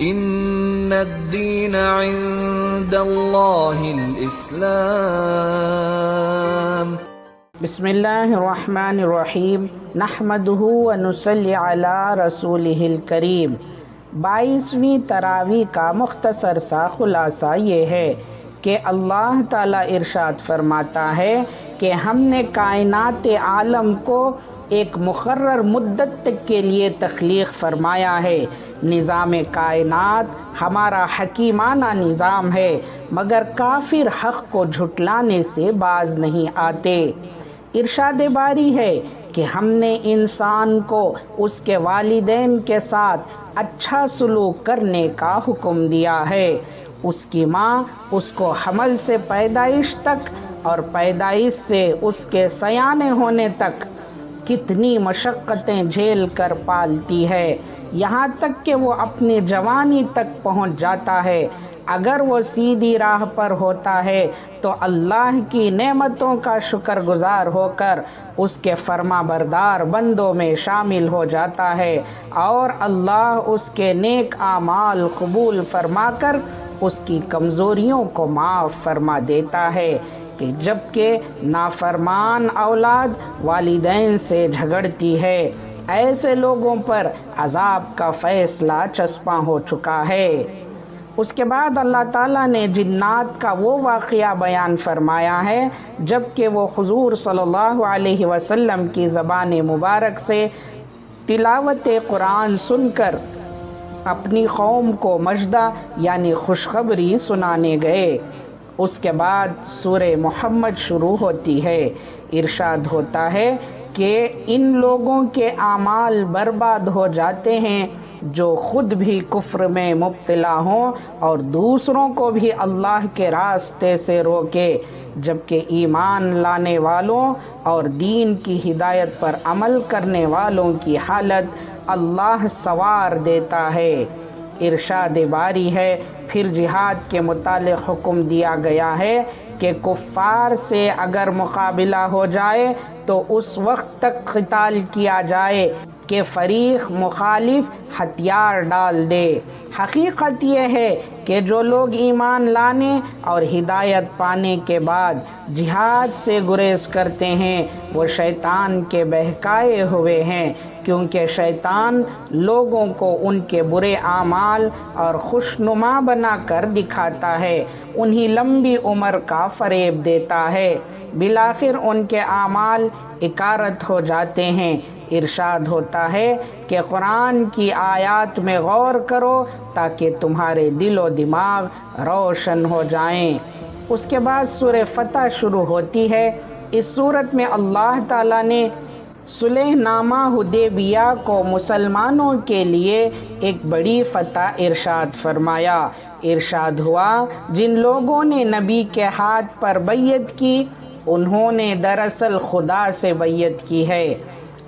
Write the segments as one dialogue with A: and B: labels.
A: ان الدین عند اللہ الاسلام۔
B: بسم اللہ الرحمن الرحیم، نحمدہ ونصلی علی رسولہ الکریم۔ 22ویں تراویح کا مختصر سا خلاصہ یہ ہے کہ اللہ تعالیٰ ارشاد فرماتا ہے کہ ہم نے کائنات عالم کو ایک مقرر مدت تک کے لیے تخلیق فرمایا ہے۔ نظام کائنات ہمارا حکیمانہ نظام ہے، مگر کافر حق کو جھٹلانے سے باز نہیں آتے۔ ارشاد باری ہے کہ ہم نے انسان کو اس کے والدین کے ساتھ اچھا سلوک کرنے کا حکم دیا ہے۔ اس کی ماں اس کو حمل سے پیدائش تک اور پیدائش سے اس کے سیانے ہونے تک کتنی مشقتیں جھیل کر پالتی ہے، یہاں تک کہ وہ اپنی جوانی تک پہنچ جاتا ہے۔ اگر وہ سیدھی راہ پر ہوتا ہے تو اللہ کی نعمتوں کا شکر گزار ہو کر اس کے فرما بردار بندوں میں شامل ہو جاتا ہے، اور اللہ اس کے نیک اعمال قبول فرما کر اس کی کمزوریوں کو معاف فرما دیتا ہے، کہ جبکہ نافرمان اولاد والدین سے جھگڑتی ہے، ایسے لوگوں پر عذاب کا فیصلہ چسپاں ہو چکا ہے۔ اس کے بعد اللہ تعالیٰ نے جنات کا وہ واقعہ بیان فرمایا ہے جبکہ وہ حضور صلی اللہ علیہ وسلم کی زبان مبارک سے تلاوت قرآن سن کر اپنی قوم کو مژدہ یعنی خوشخبری سنانے گئے۔ اس کے بعد سورہ محمد شروع ہوتی ہے۔ ارشاد ہوتا ہے کہ ان لوگوں کے اعمال برباد ہو جاتے ہیں جو خود بھی کفر میں مبتلا ہوں اور دوسروں کو بھی اللہ کے راستے سے روکے، جبکہ ایمان لانے والوں اور دین کی ہدایت پر عمل کرنے والوں کی حالت اللہ سنوار دیتا ہے۔ ارشاد باری ہے، پھر جہاد کے متعلق حکم دیا گیا ہے کہ کفار سے اگر مقابلہ ہو جائے تو اس وقت تک قتال کیا جائے کہ فریق مخالف ہتھیار ڈال دے۔ حقیقت یہ ہے کہ جو لوگ ایمان لانے اور ہدایت پانے کے بعد جہاد سے گریز کرتے ہیں وہ شیطان کے بہکائے ہوئے ہیں، کیونکہ شیطان لوگوں کو ان کے برے اعمال اور خوشنما بنا کر دکھاتا ہے، انہیں لمبی عمر کا فریب دیتا ہے، بالآخر ان کے اعمال اکارت ہو جاتے ہیں۔ ارشاد ہوتا ہے کہ قرآن کی آیات میں غور کرو تاکہ تمہارے دل و دماغ روشن ہو جائیں۔ اس کے بعد سورہ فتح شروع ہوتی ہے۔ اس سورت میں اللہ تعالیٰ نے صلح نامہ حدیبیہ کو مسلمانوں کے لیے ایک بڑی فتح ارشاد فرمایا۔ ارشاد ہوا، جن لوگوں نے نبی کے ہاتھ پر بیعت کی انہوں نے دراصل خدا سے بیعت کی ہے،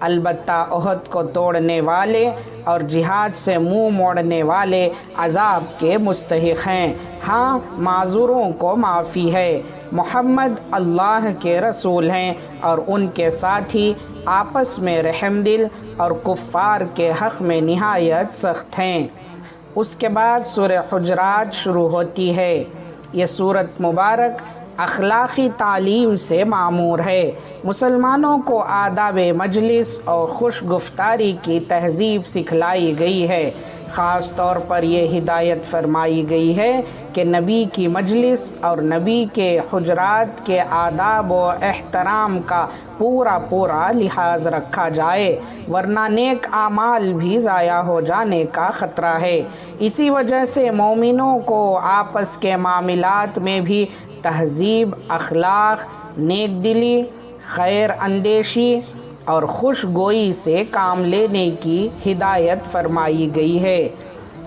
B: البتہ احد کو توڑنے والے اور جہاد سے منہ موڑنے والے عذاب کے مستحق ہیں۔ ہاں، معذوروں کو معافی ہے۔ محمد اللہ کے رسول ہیں اور ان کے ساتھی آپس میں رحم دل اور کفار کے حق میں نہایت سخت ہیں۔ اس کے بعد سورہ حجرات شروع ہوتی ہے۔ یہ سورت مبارک اخلاقی تعلیم سے معمور ہے۔ مسلمانوں کو آداب مجلس اور خوش گفتاری کی تہذیب سکھلائی گئی ہے۔ خاص طور پر یہ ہدایت فرمائی گئی ہے کہ نبی کی مجلس اور نبی کے حجرات کے آداب و احترام کا پورا لحاظ رکھا جائے، ورنہ نیک اعمال بھی ضائع ہو جانے کا خطرہ ہے۔ اسی وجہ سے مومنوں کو آپس کے معاملات میں بھی تہذیب، اخلاق، نیک دلی، خیر اندیشی اور خوش گوئی سے کام لینے کی ہدایت فرمائی گئی ہے۔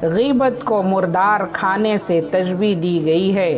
B: غیبت کو مردار کھانے سے تشبیہ دی گئی ہے۔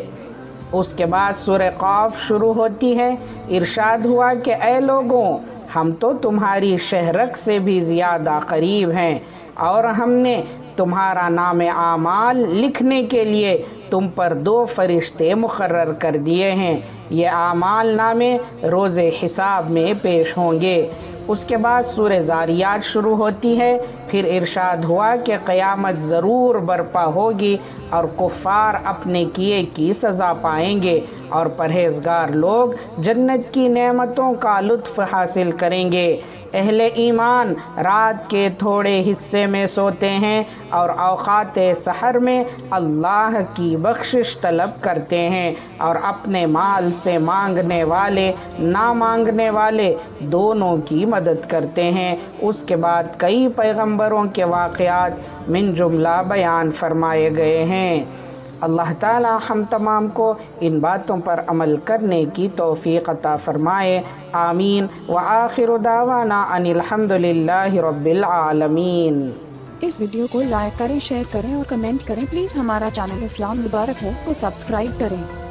B: اس کے بعد سورہ قاف شروع ہوتی ہے۔ ارشاد ہوا کہ اے لوگوں، ہم تو تمہاری شہرک سے بھی زیادہ قریب ہیں، اور ہم نے تمہارا نام اعمال لکھنے کے لیے تم پر 2 فرشتے مقرر کر دیے ہیں، یہ اعمال نامے روز حساب میں پیش ہوں گے۔ اس کے بعد سورہ ذاریات شروع ہوتی ہے۔ پھر ارشاد ہوا کہ قیامت ضرور برپا ہوگی اور کفار اپنے کیے کی سزا پائیں گے اور پرہیزگار لوگ جنت کی نعمتوں کا لطف حاصل کریں گے۔ اہل ایمان رات کے تھوڑے حصے میں سوتے ہیں اور اوقات سحر میں اللہ کی بخشش طلب کرتے ہیں اور اپنے مال سے مانگنے والے نہ مانگنے والے دونوں کی مدد کرتے ہیں۔ اس کے بعد کئی پیغمبروں کے واقعات من جملہ بیان فرمائے گئے ہیں۔ اللہ تعالی ہم تمام کو ان باتوں پر عمل کرنے کی توفیق عطا فرمائے، آمین۔ وآخر دعوانا ان الحمد للہ رب العالمین۔
C: اس ویڈیو کو لائک کریں، شیئر کریں اور کمنٹ کریں۔ پلیز ہمارا چینل اسلام مبارک ہے کو سبسکرائب کریں۔